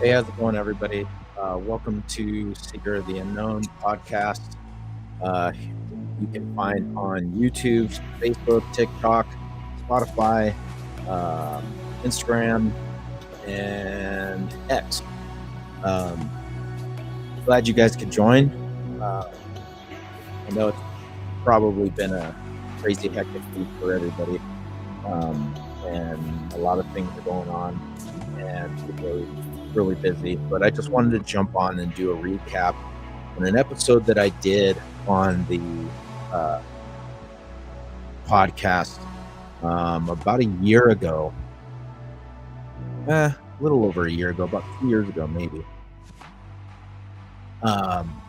Hey, how's it going, everybody? Welcome to Seeker of the Unknown podcast. You can find on YouTube, Facebook, TikTok, Spotify, Instagram, and X. Glad you guys could join. I know it's probably been a crazy, hectic week for everybody, and a lot of things are going on, and people are really busy. But I just wanted to jump on and do a recap on an episode that I did on the podcast about a year ago, a little over a year ago, about 2 years ago, maybe.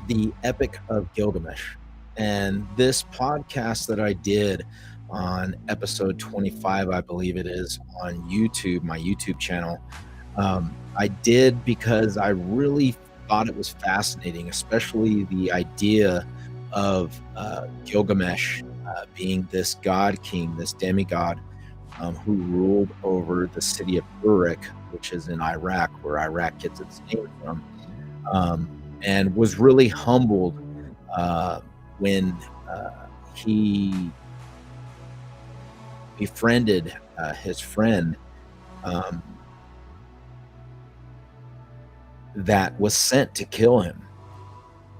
The Epic of Gilgamesh. And this podcast that I did on episode 25, I believe it is, on YouTube, my YouTube channel, I did because I really thought it was fascinating, especially the idea of Gilgamesh being this god king, this demigod who ruled over the city of Uruk, which is in Iraq, where Iraq gets its name from, and was really humbled when he befriended his friend that was sent to kill him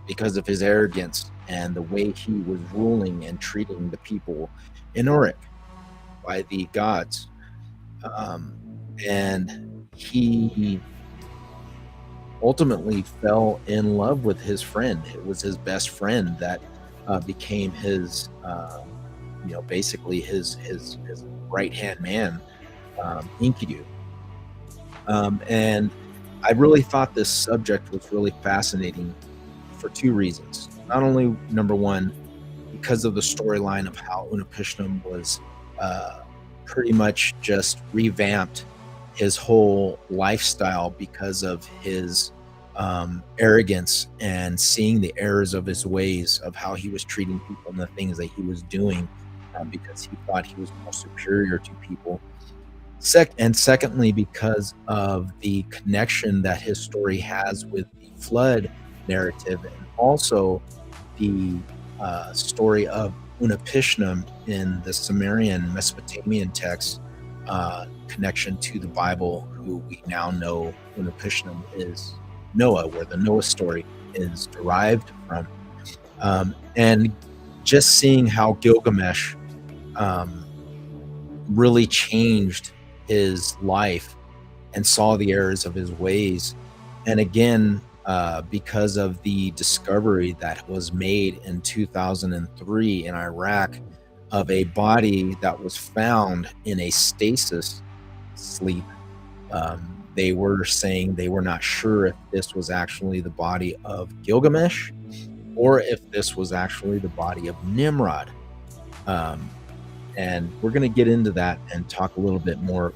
because of his arrogance and the way he was ruling and treating the people in Uruk by the gods. And he ultimately fell in love with his friend. It was his best friend that became his, basically his right-hand man, Enkidu. And I really thought this subject was really fascinating for two reasons. Not only, number one, because of the storyline of how Utnapishtim was pretty much just revamped his whole lifestyle because of his arrogance and seeing the errors of his ways, of how he was treating people and the things that he was doing because he thought he was more superior to people. Secondly, because of the connection that his story has with the flood narrative, and also the story of Utnapishtim in the Sumerian Mesopotamian text, connection to the Bible, who we now know Utnapishtim is Noah, where the Noah story is derived from. And just seeing how Gilgamesh really changed his life and saw the errors of his ways. And again, because of the discovery that was made in 2003 in Iraq of a body that was found in a stasis sleep, they were saying they were not sure if this was actually the body of Gilgamesh or if this was actually the body of Nimrod. And we're going to get into that and talk a little bit more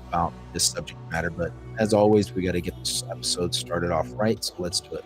about this subject matter. But as always, we got to get this episode started off right. So let's do it.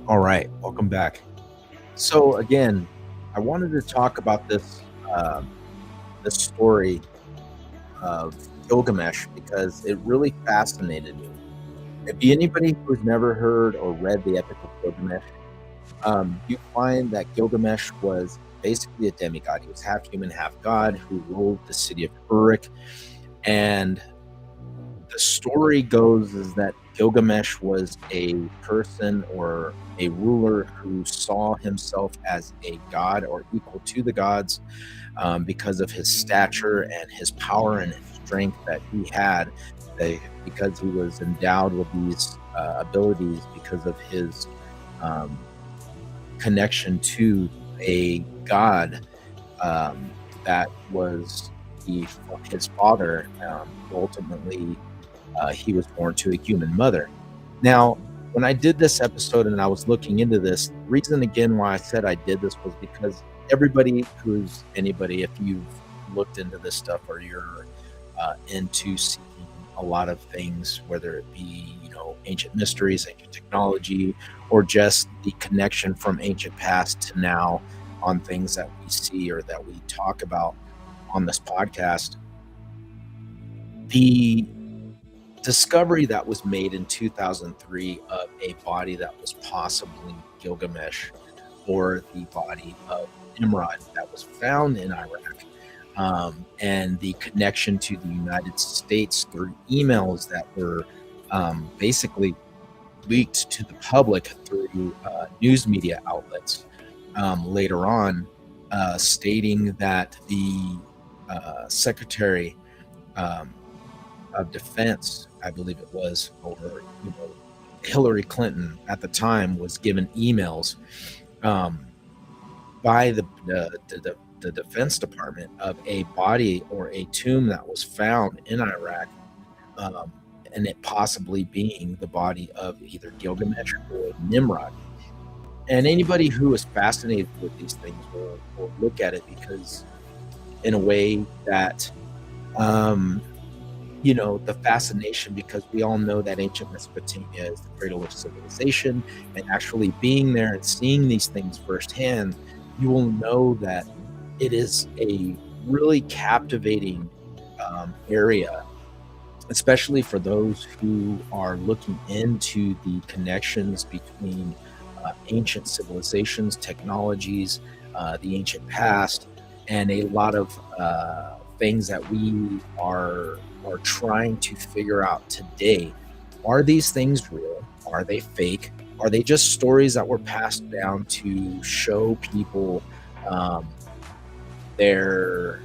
All right, welcome back. So again, I wanted to talk about this story of Gilgamesh because it really fascinated me. If anybody who's never heard or read the Epic of Gilgamesh, you find that Gilgamesh was basically a demigod. He was half human, half god, who ruled the city of Uruk. And the story goes is that Gilgamesh was a person or a ruler who saw himself as a god or equal to the gods because of his stature and his power and his strength that he had, because he was endowed with these abilities because of his connection to a god that was his father. Ultimately, he was born to a human mother. Now, when I did this episode and I was looking into this, the reason again why I said I did this was because anybody, if you've looked into this stuff or you're into seeking a lot of things, whether it be, ancient mysteries, ancient technology, or just the connection from ancient past to now on things that we see or that we talk about on this podcast, the discovery that was made in 2003 of a body that was possibly Gilgamesh, or the body of Nimrod that was found in Iraq, and the connection to the United States through emails that were basically leaked to the public through news media outlets later on, stating that the Secretary of Defense, I believe it was, or Hillary Clinton at the time, was given emails by the Defense Department of a body or a tomb that was found in Iraq, and it possibly being the body of either Gilgamesh or Nimrod. And anybody who is fascinated with these things will look at it, because in a way that the fascination, because we all know that ancient Mesopotamia is the cradle of civilization, and actually being there and seeing these things firsthand, you will know that it is a really captivating area, especially for those who are looking into the connections between ancient civilizations, technologies, the ancient past, and a lot of things that we are trying to figure out today. Are these things real? Are they fake? Are they just stories that were passed down to show people their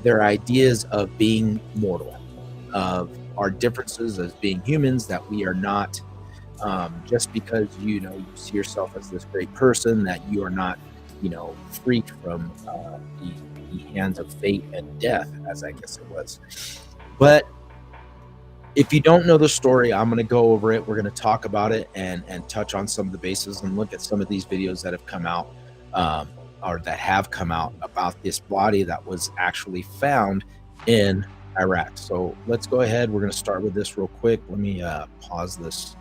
ideas of being mortal, of our differences as being humans, that we are not, just because you see yourself as this great person, that you are not freed from the hands of fate and death, as I guess it was. But if you don't know the story, I'm going to go over it. We're going to talk about it and touch on some of the bases and look at some of these videos that have come out, or that have come out, about this body that was actually found in Iraq. So let's go ahead. We're going to start with this real quick. Let me pause this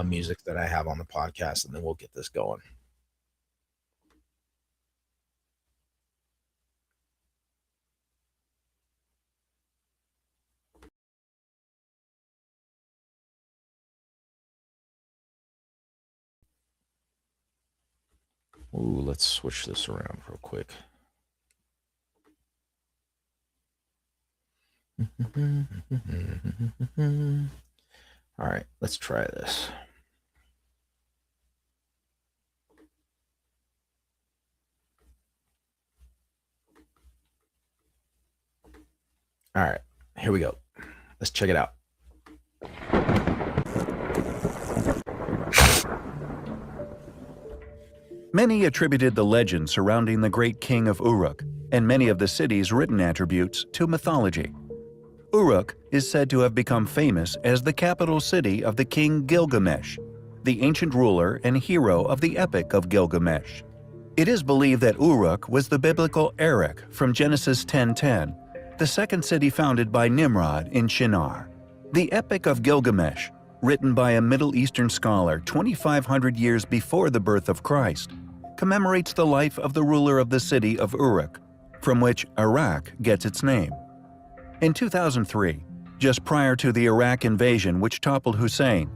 music that I have on the podcast, and then we'll get this going. Ooh, let's switch this around real quick. All right, let's try this. All right, here we go. Let's check it out. Many attributed the legend surrounding the great king of Uruk and many of the city's written attributes to mythology. Uruk is said to have become famous as the capital city of the king Gilgamesh, the ancient ruler and hero of the Epic of Gilgamesh. It is believed that Uruk was the biblical Erech from Genesis 10:10, the second city founded by Nimrod in Shinar. The Epic of Gilgamesh, written by a Middle Eastern scholar 2,500 years before the birth of Christ, commemorates the life of the ruler of the city of Uruk, from which Iraq gets its name. In 2003, just prior to the Iraq invasion which toppled Hussein,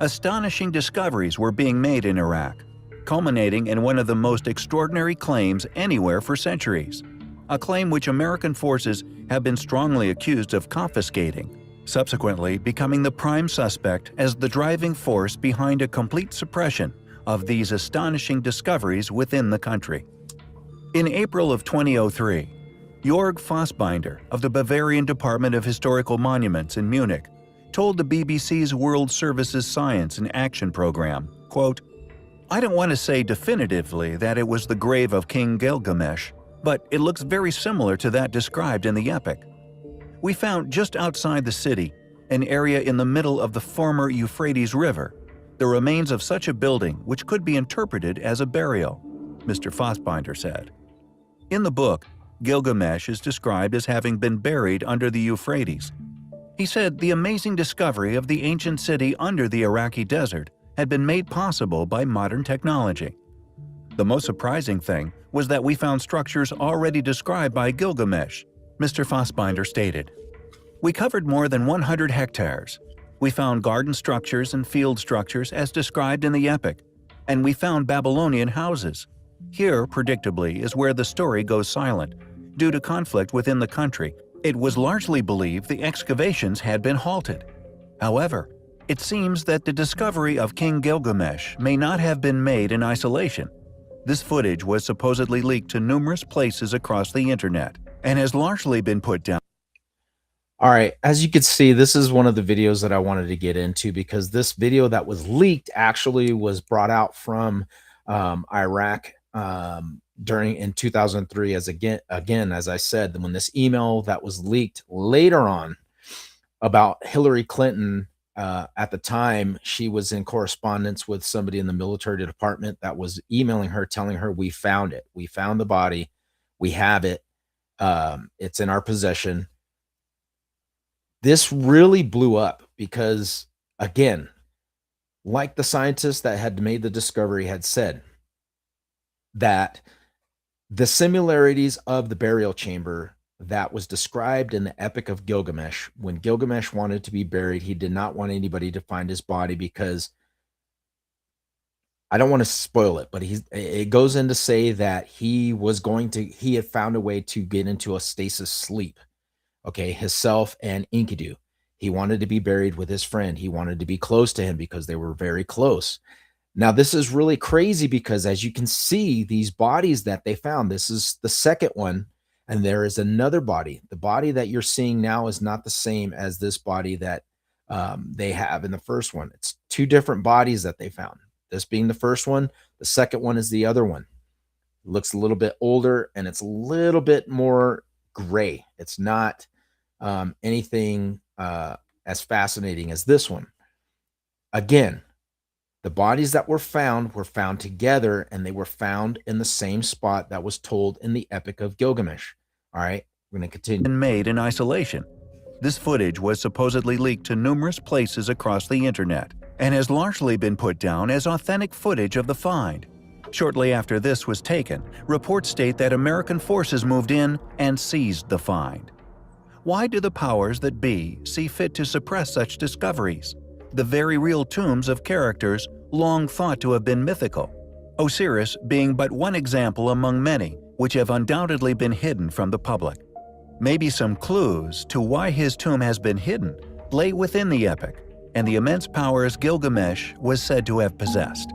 astonishing discoveries were being made in Iraq, culminating in one of the most extraordinary claims anywhere for centuries, a claim which American forces have been strongly accused of confiscating, subsequently becoming the prime suspect as the driving force behind a complete suppression of these astonishing discoveries within the country. In April of 2003, Jörg Fassbinder of the Bavarian Department of Historical Monuments in Munich told the BBC's World Services Science and Action program, quote, "I don't want to say definitively that it was the grave of King Gilgamesh, but it looks very similar to that described in the epic. We found just outside the city, an area in the middle of the former Euphrates River, the remains of such a building which could be interpreted as a burial," Mr. Fassbinder said. In the book, Gilgamesh is described as having been buried under the Euphrates. He said the amazing discovery of the ancient city under the Iraqi desert had been made possible by modern technology. The most surprising thing was that we found structures already described by Gilgamesh, Mr. Fassbinder stated. "We covered more than 100 hectares. We found garden structures and field structures as described in the epic, and we found Babylonian houses. Here, predictably, is where the story goes silent. Due to conflict within the country, it was largely believed the excavations had been halted. However, it seems that the discovery of King Gilgamesh may not have been made in isolation. This footage was supposedly leaked to numerous places across the internet and has largely been put down." All right, as you can see, this is one of the videos that I wanted to get into because this video that was leaked actually was brought out from Iraq during in 2003. As again, as I said, when this email that was leaked later on about Hillary Clinton, at the time she was in correspondence with somebody in the military department that was emailing her, telling her, "We found it. We found the body. We have it. It's in our possession." This really blew up because, again, like the scientists that had made the discovery had said, that the similarities of the burial chamber that was described in the Epic of Gilgamesh, when Gilgamesh wanted to be buried, he did not want anybody to find his body because I don't want to spoil it, but it goes in to say that he had found a way to get into a stasis sleep. Okay, himself and Enkidu. He wanted to be buried with his friend. He wanted to be close to him because they were very close. Now, this is really crazy because as you can see, these bodies that they found, this is the second one, and there is another body. The body that you're seeing now is not the same as this body that they have in the first one. It's two different bodies that they found. This being the first one, the second one is the other one. It looks a little bit older and it's a little bit more gray. It's not anything as fascinating as this one. Again, the bodies that were found together, and they were found in the same spot that was told in the Epic of Gilgamesh. All right, we're going to continue. Made in isolation. This footage was supposedly leaked to numerous places across the internet and has largely been put down as authentic footage of the find. Shortly after this was taken, reports state that American forces moved in and seized the find. Why do the powers that be see fit to suppress such discoveries? The very real tombs of characters long thought to have been mythical, Osiris being but one example among many which have undoubtedly been hidden from the public. Maybe some clues to why his tomb has been hidden lay within the epic and the immense powers Gilgamesh was said to have possessed.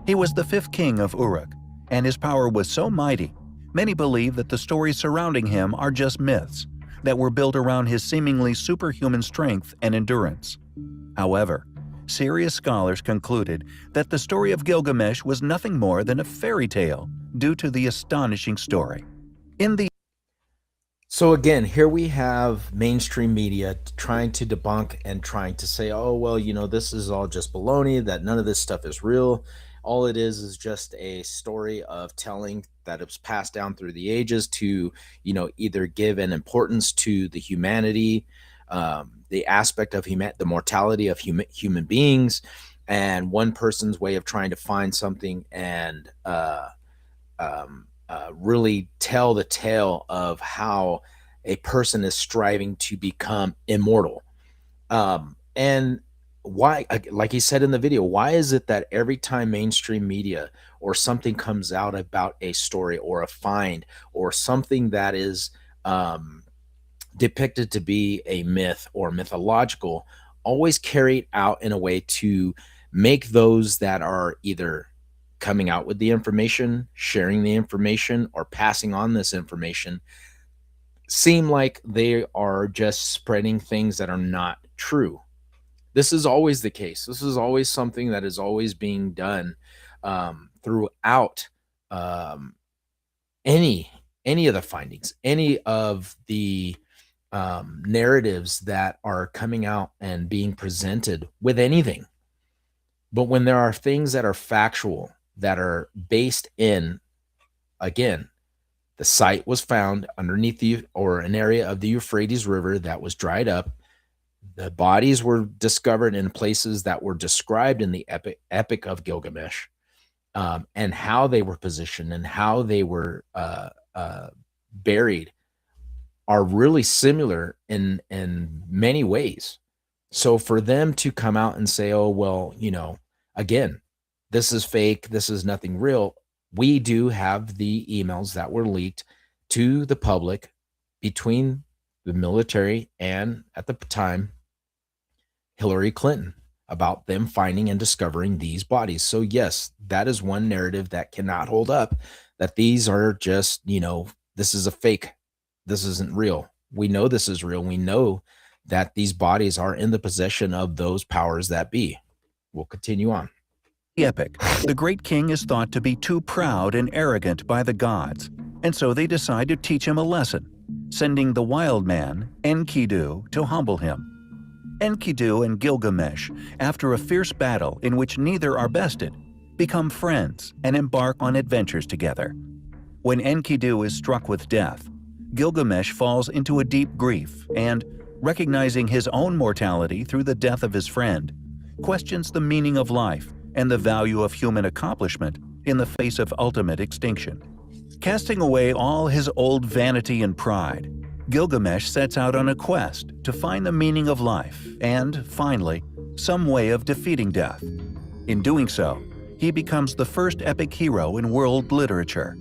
He was the fifth king of Uruk, and his power was so mighty, many believe that the stories surrounding him are just myths that were built around his seemingly superhuman strength and endurance. However, serious scholars concluded that the story of Gilgamesh was nothing more than a fairy tale due to the astonishing story. So again, here we have mainstream media trying to debunk and trying to say, "Oh, well, this is all just baloney, that none of this stuff is real. All it is just a story of telling that it was passed down through the ages to, either give an importance to the humanity, the aspect of the mortality of human beings, and one person's way of trying to find something and really tell the tale of how a person is striving to become immortal." And why, like he said in the video, why is it that every time mainstream media or something comes out about a story or a find or something that is depicted to be a myth or mythological, always carried out in a way to make those that are either coming out with the information, sharing the information, or passing on this information seem like they are just spreading things that are not true. This is always the case. This is always something that is always being done throughout um, any any of the findings, any of the narratives that are coming out and being presented with anything. But when there are things that are factual, that are based in, again, the site was found underneath the or an area of the Euphrates River that was dried up. The bodies were discovered in places that were described in the Epic of Gilgamesh, and how they were positioned and how they were buried are really similar in many ways. So for them to come out and say, "Oh, well, again, this is fake, this is nothing real." We do have the emails that were leaked to the public between the military and, at the time, Hillary Clinton, about them finding and discovering these bodies. So yes, that is one narrative that cannot hold up, that these are just, this is a fake. This isn't real. We know this is real. We know that these bodies are in the possession of those powers that be. We'll continue on. The Epic, the great king is thought to be too proud and arrogant by the gods, and so they decide to teach him a lesson, sending the wild man, Enkidu, to humble him. Enkidu and Gilgamesh, after a fierce battle in which neither are bested, become friends and embark on adventures together. When Enkidu is struck with death, Gilgamesh falls into a deep grief and, recognizing his own mortality through the death of his friend, questions the meaning of life and the value of human accomplishment in the face of ultimate extinction. Casting away all his old vanity and pride, Gilgamesh sets out on a quest to find the meaning of life and, finally, some way of defeating death. In doing so, he becomes the first epic hero in world literature.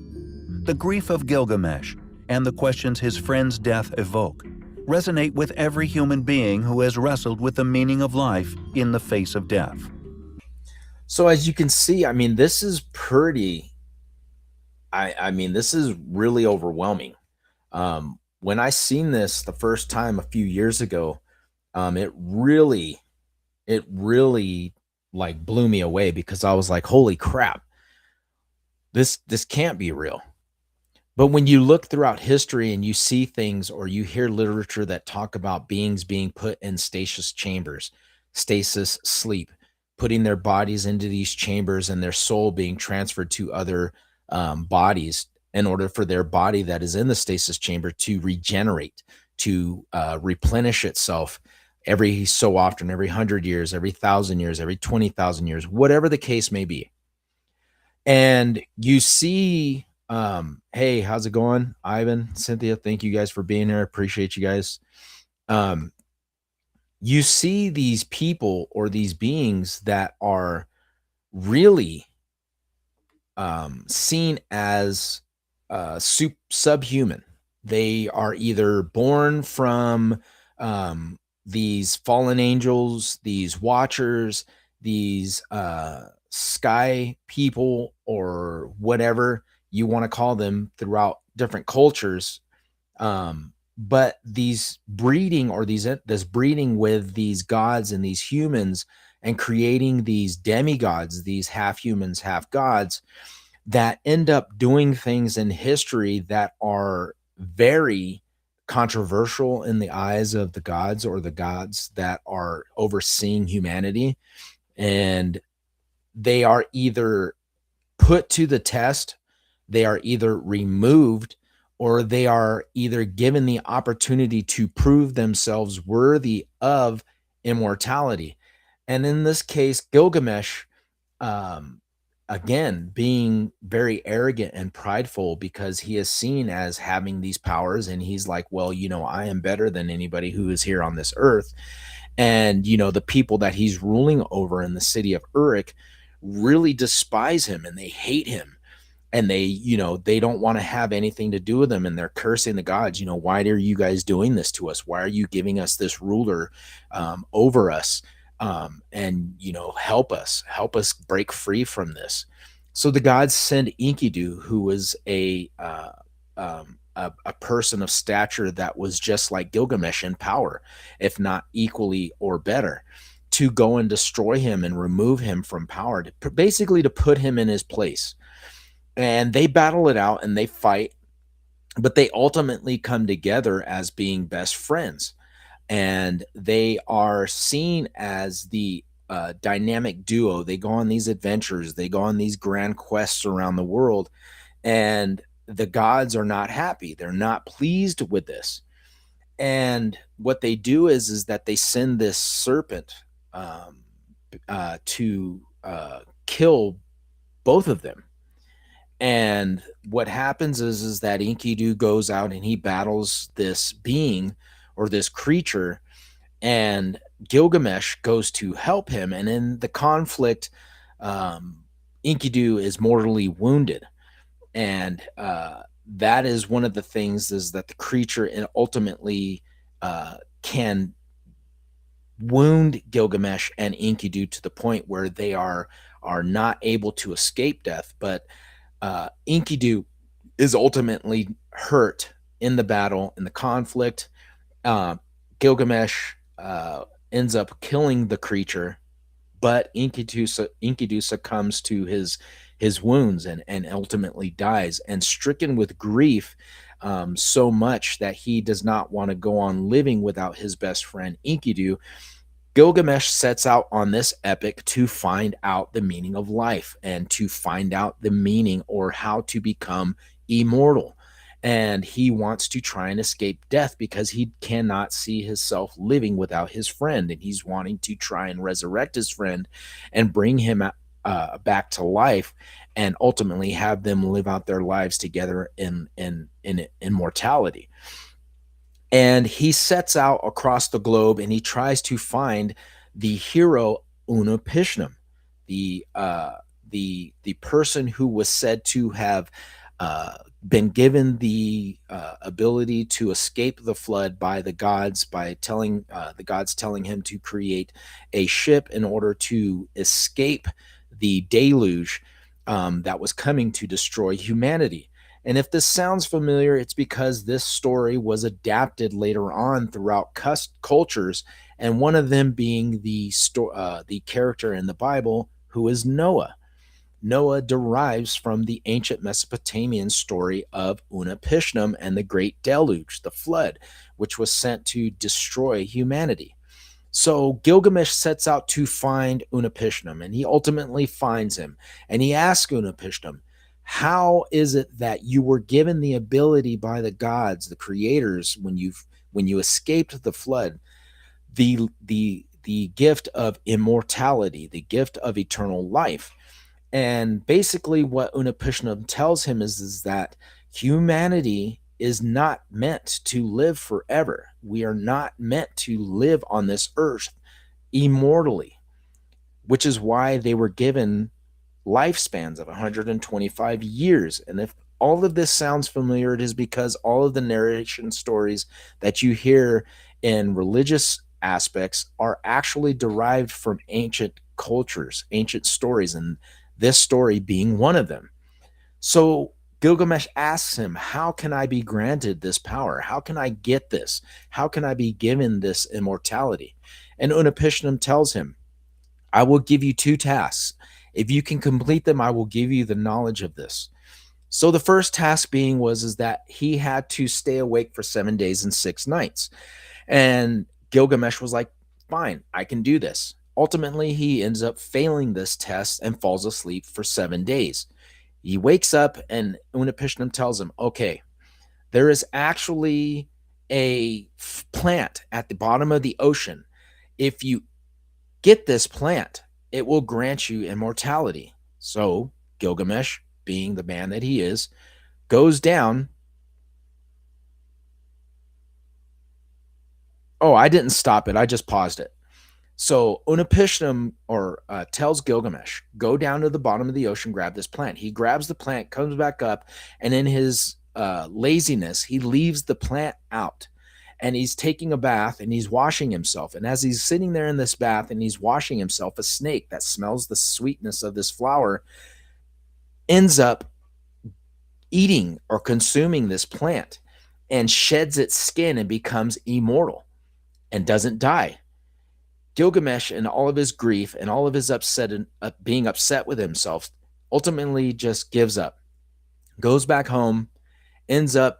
The grief of Gilgamesh and the questions his friend's death evoke resonate with every human being who has wrestled with the meaning of life in the face of death. So as you can see, I mean, this is pretty, this is really overwhelming. When I seen this the first time a few years ago, it really like blew me away, because I was like, holy crap, this can't be real. But when you look throughout history and you see things, or you hear literature that talk about beings being put in stasis chambers, stasis sleep, putting their bodies into these chambers and their soul being transferred to other bodies in order for their body that is in the stasis chamber to regenerate, to replenish itself every so often, every 100 years, every 1,000 years, every 20,000 years, whatever the case may be. And you see, hey, how's it going, Ivan, Cynthia? Thank you guys for being here. Appreciate you guys. Um, you see these people or these beings that are really seen as subhuman. They are either born from these fallen angels, these watchers, these sky people, or whatever you want to call them throughout different cultures. But these breeding, or this breeding with these gods and these humans, and creating these demigods, these half humans, half gods, that end up doing things in history that are very controversial in the eyes of the gods, or the gods that are overseeing humanity. And they are either put to the test, they are either removed, or they are either given the opportunity to prove themselves worthy of immortality. And in this case, Gilgamesh, um, again, being very arrogant and prideful, because he is seen as having these powers, and he's like, well, I am better than anybody who is here on this earth. And the people that he's ruling over in the city of Uruk really despise him, and they hate him, and they don't want to have anything to do with him, and they're cursing the gods. Why are you guys doing this to us? Why are you giving us this ruler over us? And help us break free from this. So the gods send Enkidu, who was a a person of stature that was just like Gilgamesh in power, if not equally or better, to go and destroy him and remove him from power, to basically to put him in his place. And they battle it out and they fight, but they ultimately come together as being best friends, and they are seen as the dynamic duo. They go on these adventures, they go on these grand quests around the world, and the gods are not happy. They're not pleased with this. And what they do is that they send this serpent um, to kill both of them. And what happens is that Enkidu goes out and he battles this being or this creature, and Gilgamesh goes to help him. And in the conflict, Enkidu is mortally wounded, and that is one of the things, is that the creature ultimately can wound Gilgamesh and Enkidu to the point where they are not able to escape death. But Enkidu is ultimately hurt in the battle, in the conflict. Uh, Gilgamesh ends up killing the creature, but Enkidu succumbs to his wounds and ultimately dies, and stricken with grief, so much that he does not want to go on living without his best friend Enkidu. Gilgamesh sets out on this epic to find out the meaning of life and to find out the meaning or how to become immortal. And he wants to try and escape death because he cannot see himself living without his friend. And he's wanting to try and resurrect his friend and bring him back to life, and ultimately have them live out their lives together in immortality. And he sets out across the globe and he tries to find the hero Unapishtim, the person who was said to have been given the ability to escape the flood by the gods, by telling the gods telling him to create a ship in order to escape the deluge that was coming to destroy humanity. And if this sounds familiar, it's because this story was adapted later on throughout cultures, and one of them being the character in the Bible who is Noah. Noah derives from the ancient Mesopotamian story of Unapishtim and the great deluge, the flood, which was sent to destroy humanity. So Gilgamesh sets out to find Unapishtim, and he ultimately finds him. And he asks Unapishtim, how is it that you were given the ability by the gods, the creators, when you escaped the flood, the gift of immortality, the gift of eternal life? And basically what Unapishtim tells him is that humanity is not meant to live forever. We are not meant to live on this earth immortally, which is why they were given lifespans of 125 years. And if all of this sounds familiar, it is because all of the narration stories that you hear in religious aspects are actually derived from ancient cultures, ancient stories, and this story being one of them. So Gilgamesh asks him, how can I be granted this power? How can I get this? How can I be given this immortality? And Unapishtim tells him, I will give you two tasks. If you can complete them, I will give you the knowledge of this. So the first task being is that he had to stay awake for 7 days and 6 nights. And Gilgamesh was like, fine, I can do this. Ultimately, he ends up failing this test and falls asleep for 7 days. He wakes up and Unapishtim tells him, okay, there is actually a plant at the bottom of the ocean. If you get this plant, it will grant you immortality. So Gilgamesh, being the man that he is, goes down. Oh, I didn't stop it. I just paused it. So Unapishtim tells Gilgamesh, go down to the bottom of the ocean, grab this plant. He grabs the plant, comes back up, and in his laziness, he leaves the plant out. And he's taking a bath and he's washing himself. And as he's sitting there in this bath and he's washing himself, a snake that smells the sweetness of this flower ends up eating or consuming this plant and sheds its skin and becomes immortal and doesn't die. Gilgamesh, in all of his grief and all of his being upset with himself, ultimately just gives up, goes back home, ends up,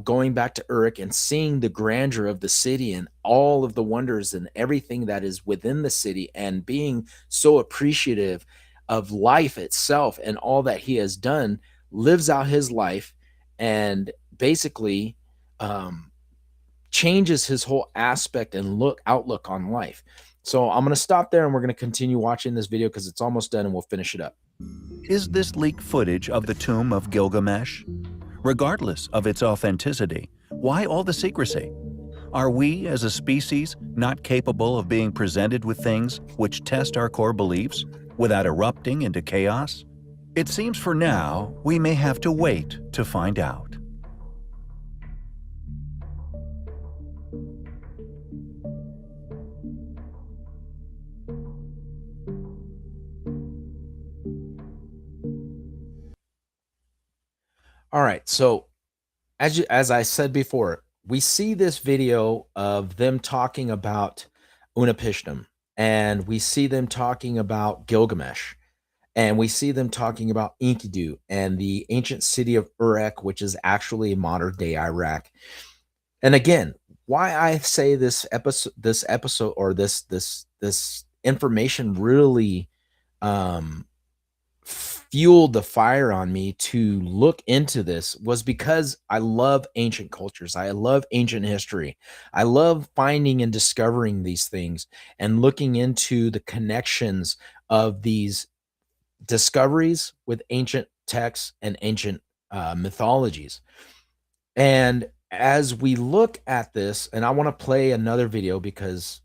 going back to Uruk and seeing the grandeur of the city and all of the wonders and everything that is within the city, and being so appreciative of life itself and all that he has done, lives out his life and basically um, changes his whole aspect and outlook on life. So I'm going to stop there and we're going to continue watching this video because it's almost done and we'll finish it up. Is this leaked footage of the tomb of Gilgamesh? Regardless of its authenticity, why all the secrecy? Are we, as a species, not capable of being presented with things which test our core beliefs without erupting into chaos? It seems for now we may have to wait to find out. All right. So as I said before, we see this video of them talking about Unapishtim, and we see them talking about Gilgamesh, and we see them talking about Enkidu and the ancient city of Uruk, which is actually modern day Iraq. And again, why I say this episode or this information really um fueled the fire on me to look into this was because I love ancient cultures. I love ancient history. I love finding and discovering these things and looking into the connections of these discoveries with ancient texts and ancient mythologies. And as we look at this, and I want to play another video because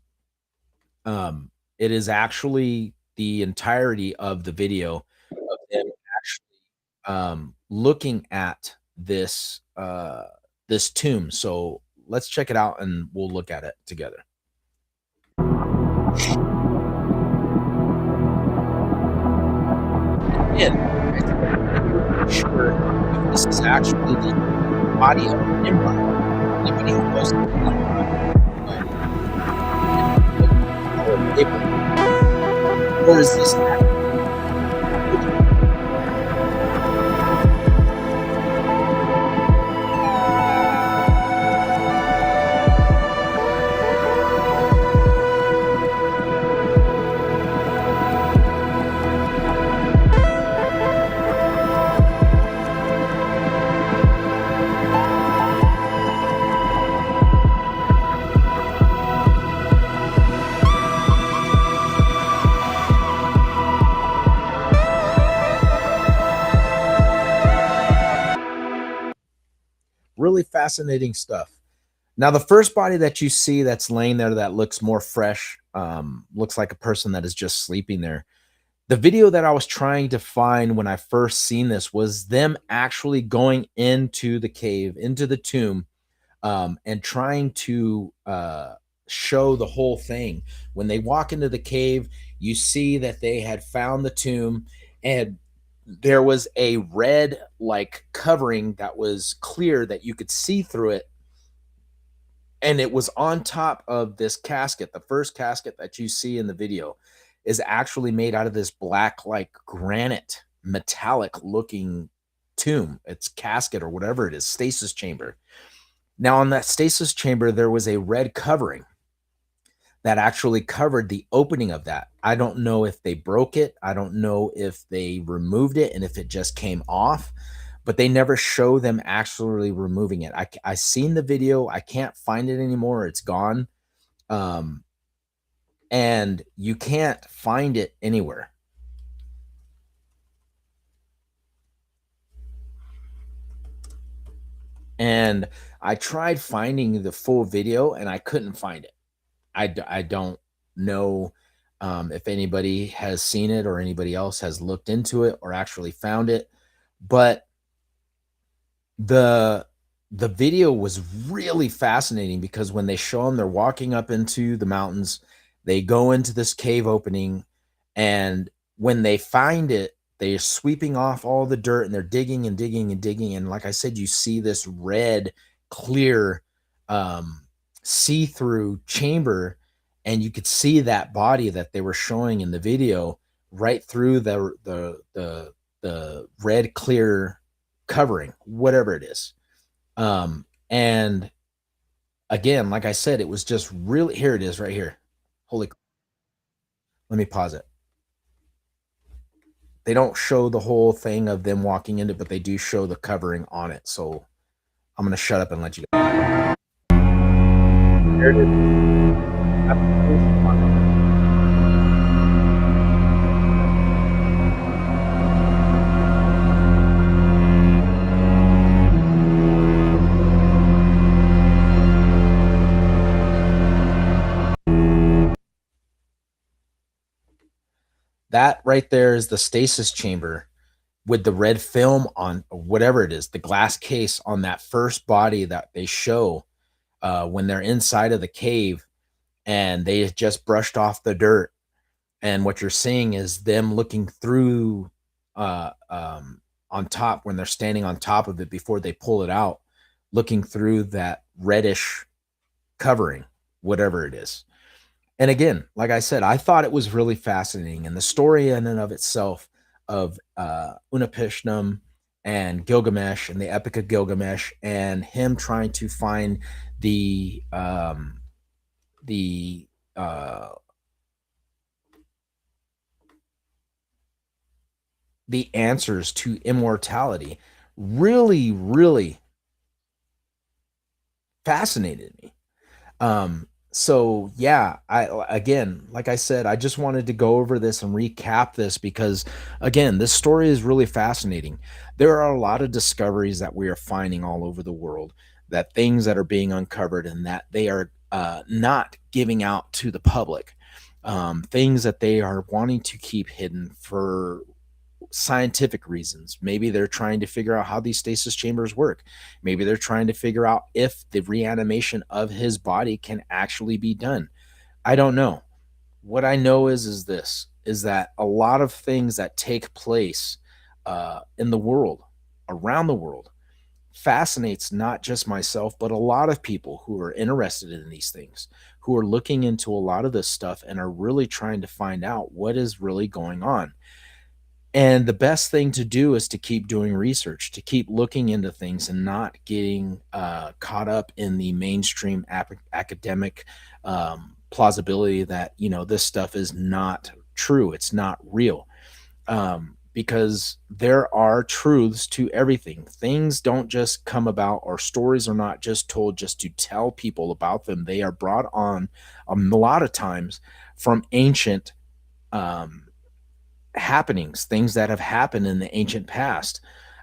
it is actually the entirety of the video of them actually looking at this tomb. So let's check it out and we'll look at it together. And I'm sure if this is actually the body of Nimrod. Anybody who knows Epoch, where is this at? Really fascinating stuff. Now, the first body that you see that's laying there that looks more fresh, looks like a person that is just sleeping there. The video that I was trying to find when I first seen this was them actually going into the cave, into the tomb, and trying to show the whole thing. When they walk into the cave, you see that they had found the tomb, and there was a red like covering that was clear that you could see through it, and it was on top of this casket. The first casket that you see in the video is actually made out of this black like granite metallic looking tomb. It's casket or whatever it is, stasis chamber. Now on that stasis chamber there was a red covering that actually covered the opening of that. I don't know if they broke it. I don't know if they removed it and if it just came off, but they never show them actually removing it. I seen the video. I can't find it anymore. It's gone. And you can't find it anywhere. And I tried finding the full video and I couldn't find it. I don't know if anybody has seen it or anybody else has looked into it or actually found it, but the video was really fascinating because when they show them, they're walking up into the mountains, they go into this cave opening, and when they find it, they're sweeping off all the dirt and they're digging and digging and digging. And like I said, you see this red, clear, um, see-through chamber, and you could see that body that they were showing in the video right through the red clear covering, whatever it is. And again, like I said, it was just really, here it is right here. Holy, let me pause it. They don't show the whole thing of them walking into it, but they do show the covering on it. So I'm gonna shut up and let you go. There it is. That right there is the stasis chamber with the red film on, whatever it is, the glass case on that first body that they show when they're inside of the cave, and they just brushed off the dirt. And what you're seeing is them looking through on top when they're standing on top of it before they pull it out, looking through that reddish covering, whatever it is. And again, like I said, I thought it was really fascinating, and the story in and of itself of Unapishtim and Gilgamesh and the Epic of Gilgamesh, and him trying to find the the uh, the answers to immortality really, really fascinated me. So yeah, I again, like I said, I just wanted to go over this and recap this because again, this story is really fascinating. There are a lot of discoveries that we are finding all over the world, that things that are being uncovered and that they are not giving out to the public. Things that they are wanting to keep hidden for scientific reasons. Maybe they're trying to figure out how these stasis chambers work. Maybe they're trying to figure out if the reanimation of his body can actually be done. I don't know. What I know is this is that a lot of things that take place in the world, around the world, fascinates not just myself, but a lot of people who are interested in these things, who are looking into a lot of this stuff and are really trying to find out what is really going on. And the best thing to do is to keep doing research, to keep looking into things and not getting caught up in the mainstream academic plausibility that, you know, this stuff is not true. It's not real. Because there are truths to everything. Things don't just come about, or stories are not just told just to tell people about them. They are brought on a lot of times from ancient um, happenings, things that have happened in the ancient past,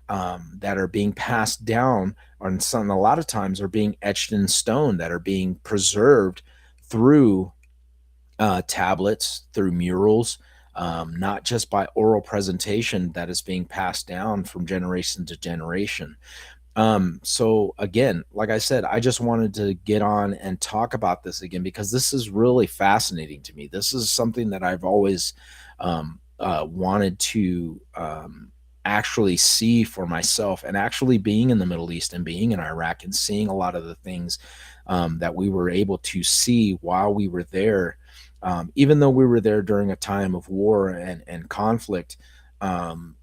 that are being passed down, or some a lot of times are being etched in stone, that are being preserved through tablets, through murals, not just by oral presentation that is being passed down from generation to generation. So again, like I said, I just wanted to get on and talk about this again because this is really fascinating to me. This is something that I've always wanted to actually see for myself, and actually being in the Middle East and being in Iraq and seeing a lot of the things that we were able to see while we were there. Even though we were there during a time of war and conflict,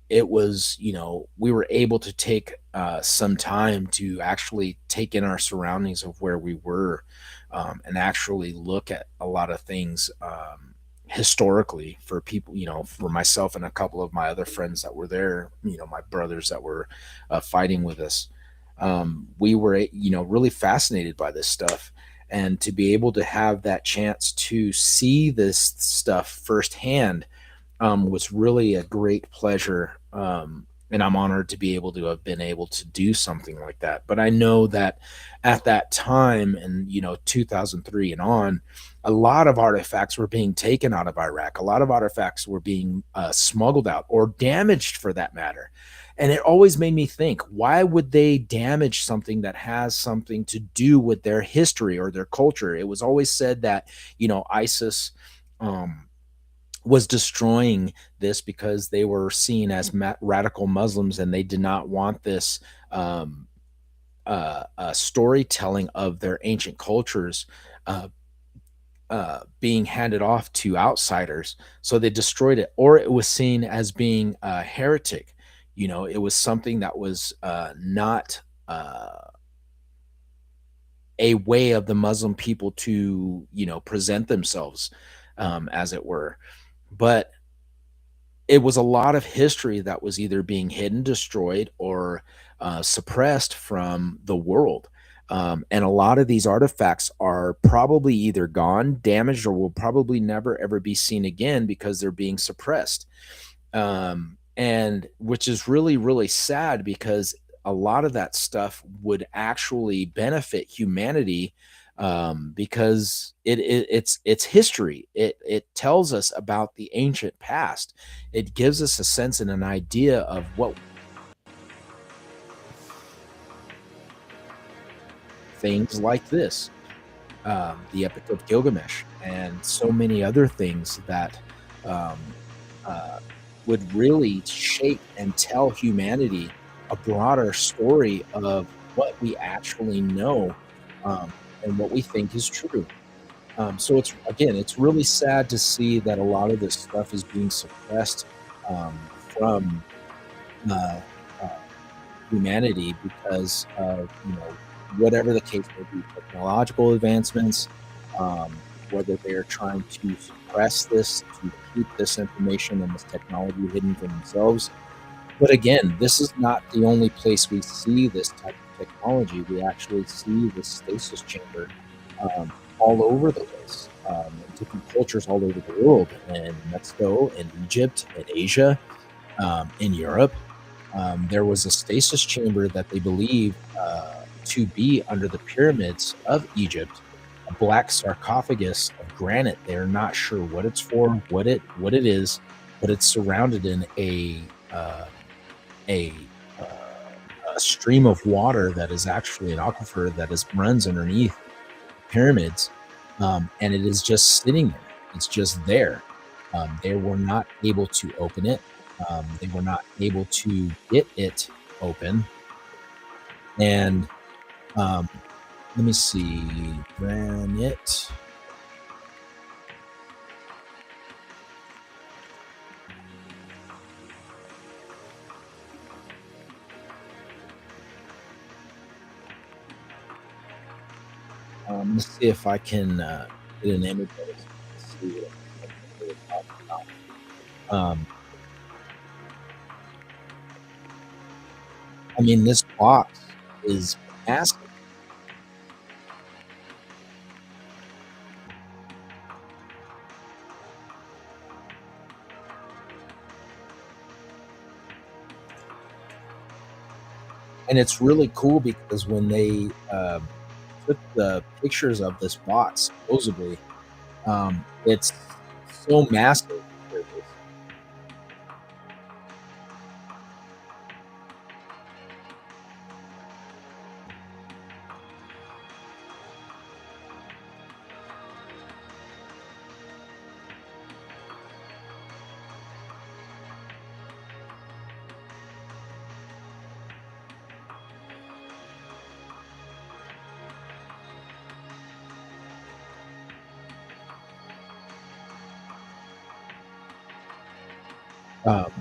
it was, you know, we were able to take some time to actually take in our surroundings of where we were, and actually look at a lot of things historically for people, you know, for myself and a couple of my other friends that were there, you know, my brothers that were fighting with us. We were, you know, really fascinated by this stuff. And to be able to have that chance to see this stuff firsthand was really a great pleasure. And I'm honored to be able to have been able to do something like that. But I know that at that time, and you know, 2003 and on, a lot of artifacts were being taken out of Iraq. A lot of artifacts were being smuggled out or damaged, for that matter. And it always made me think, why would they damage something that has something to do with their history or their culture? It was always said that, you know, ISIS, um, was destroying this because they were seen as radical Muslims, and they did not want this um, storytelling of their ancient cultures uh, being handed off to outsiders. So they destroyed it, or it was seen as being a heretic. You know, it was something that was not a way of the Muslim people to, you know, present themselves, as it were. But it was a lot of history that was either being hidden, destroyed, or suppressed from the world. And a lot of these artifacts are probably either gone, damaged, or will probably never ever be seen again because they're being suppressed. And which is really, really sad because a lot of that stuff would actually benefit humanity, because it's history. It tells us about the ancient past. It gives us a sense and an idea of what things like this, the Epic of Gilgamesh, and so many other things that um, uh, would really shape and tell humanity a broader story of what we actually know, um, and what we think is true. So it's again, it's really sad to see that a lot of this stuff is being suppressed from uh, uh, humanity because of, you know, whatever the case may be, technological advancements, whether they are trying to suppress this to keep this information and this technology hidden from themselves. But again, this is not the only place we see this type of technology. We actually see the stasis chamber all over the place, in different cultures all over the world, in Mexico, in Egypt, in Asia, in Europe. There was a stasis chamber that they believe to be under the pyramids of Egypt, a black sarcophagus of granite. They're not sure what it's for, what it is, but it's surrounded in uh, a uh, a stream of water that is actually an aquifer that is runs underneath pyramids, and it is just sitting there. It's just there. They were not able to open it. They were not able to get it open. And um, let me see, granite. Let's see if I can get an image of it. Let's see what I'm really talking about. I mean, this box is massive. And it's really cool because when they took the pictures of this box, supposedly, it's so massive. Um,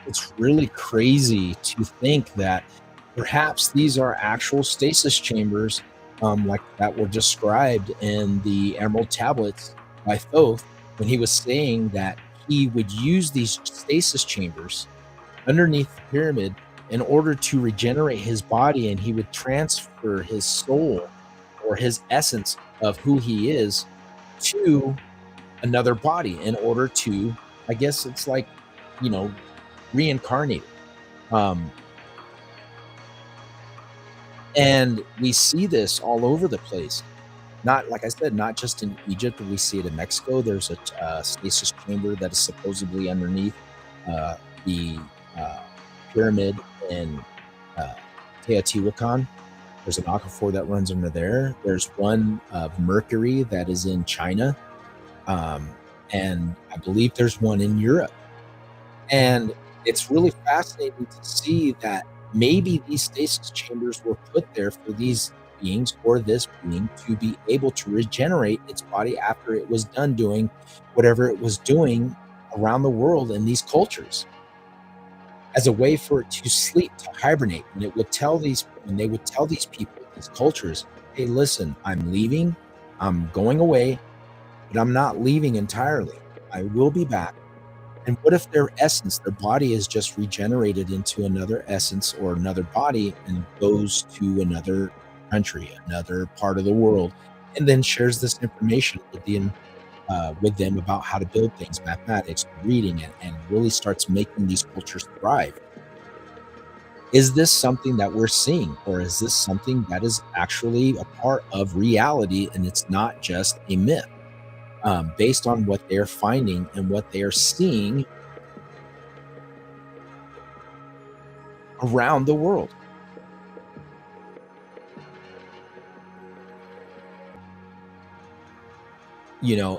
it's really crazy to think that perhaps these are actual stasis chambers, like that were described in the Emerald Tablets by Thoth when he was saying that he would use these stasis chambers underneath the pyramid in order to regenerate his body, and he would transfer his soul or his essence of who he is to another body in order to, I guess it's like, you know, reincarnated. Um, and we see this all over the place. Not, like I said, not just in Egypt, but we see it in Mexico. There's a stasis chamber that is supposedly underneath the uh, pyramid in uh, Teotihuacan. There's an aquifer that runs under there. There's one of Mercury that is in China. Um, and I believe there's one in Europe. And it's really fascinating to see that maybe these stasis chambers were put there for these beings or this being to be able to regenerate its body after it was done doing whatever it was doing around the world in these cultures, as a way for it to sleep, to hibernate. And it would tell these, and they would tell these people, these cultures, hey, listen, I'm leaving, I'm going away, but I'm not leaving entirely. I will be back. And what if their essence, their body is just regenerated into another essence or another body and goes to another country, another part of the world, and then shares this information with them about how to build things, mathematics, reading, and really starts making these cultures thrive? Is this something that we're seeing, or is this something that is actually a part of reality and it's not just a myth? Based on what they're finding and what they are seeing around the world.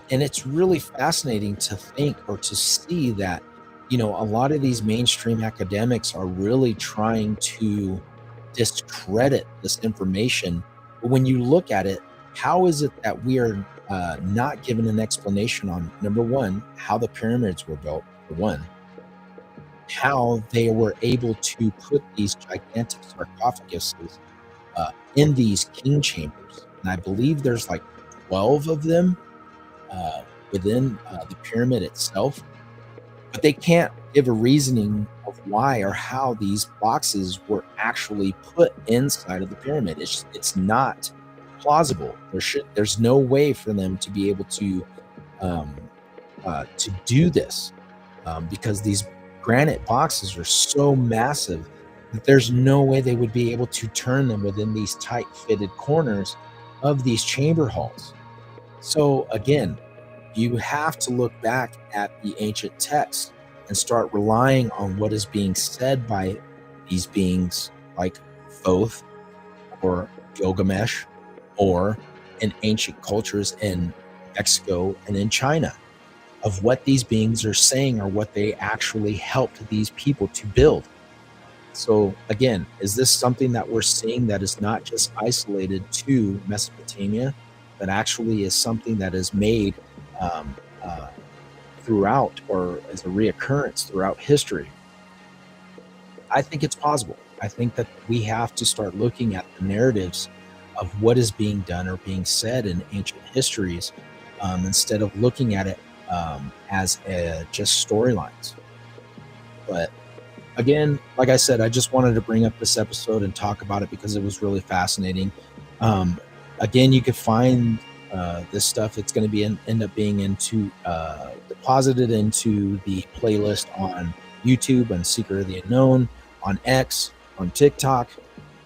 And it's really fascinating to think or to see that, a lot of these mainstream academics are really trying to discredit this information. But when you look at it, how is it that we are not given an explanation on, number one, how the pyramids were built, for one, how they were able to put these gigantic sarcophaguses in these king chambers? And I believe there's like 12 of them within the pyramid itself, but they can't give a reasoning of why or how these boxes were actually put inside of the pyramid. It's not plausible. There's no way for them to be able um, to do this, because these granite boxes are so massive that there's no way they would be able to turn them within these tight fitted corners of these chamber halls. So again, you have to look back at the ancient texts and start relying on what is being said by these beings like Thoth or Gilgamesh, or in ancient cultures in Mexico and in China, of what these beings are saying or what they actually helped these people to build. So again, is this something that we're seeing that is not just isolated to Mesopotamia, but actually is something that is made um, uh, throughout, or as a reoccurrence throughout history? I think it's possible. I think that we have to start looking at the narratives of what is being done or being said in ancient histories, instead of looking at it as just storylines. But again, like I said, I just wanted to bring up this episode and talk about it because it was really fascinating. Um, Again, you could find this stuff. It's going to be end up being deposited into the playlist on YouTube, on Secret of the Unknown, on X, on TikTok,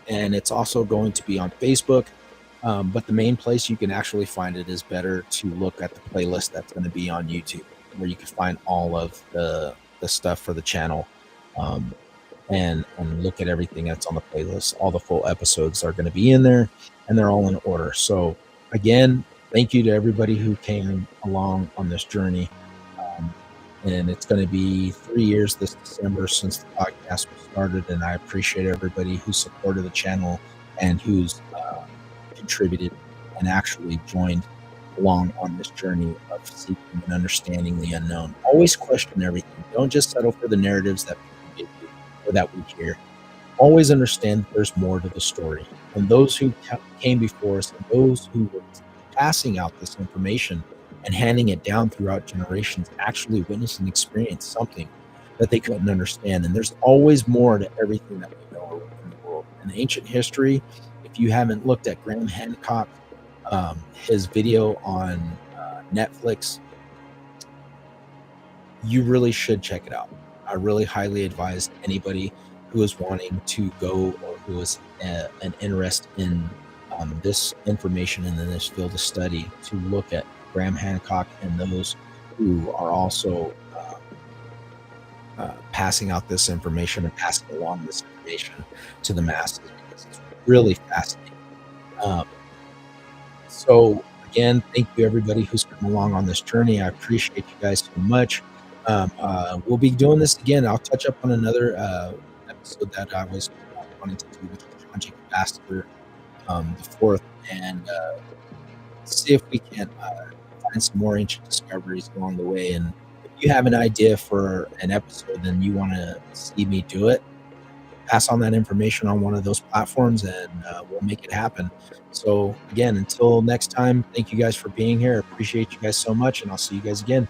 and it's also going to be on Facebook. But the main place you can actually find it is better to look at the playlist that's going to be on YouTube, where you can find all of the stuff for the channel, and look at everything that's on the playlist. All the full episodes are going to be in there, and they're all in order. So again, thank you to everybody who came along on this journey. And it's going to be 3 years this December since the podcast was started, and I appreciate everybody who supported the channel and who's contributed and actually joined along on this journey of seeking and understanding the unknown. Always question everything. Don't just settle for the narratives that people give you or that we hear. Always understand there's more to the story. And those who came before us, and those who were passing out this information and handing it down throughout generations, actually witnessed and experienced something that they couldn't understand. And there's always more to everything that we know in the world. In ancient history, if you haven't looked at Graham Hancock, his video on Netflix, you really should check it out. I really highly advise anybody who is wanting to go, or who is an interest in this information and in this field of study, to look at Graham Hancock and those who are also passing out this information and passing along this information to the masses, because it's really fascinating. So again, thank you everybody who's come along on this journey. I appreciate you guys so much. We'll be doing this again. I'll touch up on another episode that I was wanting to do, which is John Jacob Astor the fourth, and see if we can find some more ancient discoveries along the way. And if you have an idea for an episode, then you want to see me do it, pass on that information on one of those platforms, and we'll make it happen. So again, until next time, thank you guys for being here. I appreciate you guys so much, and I'll see you guys again.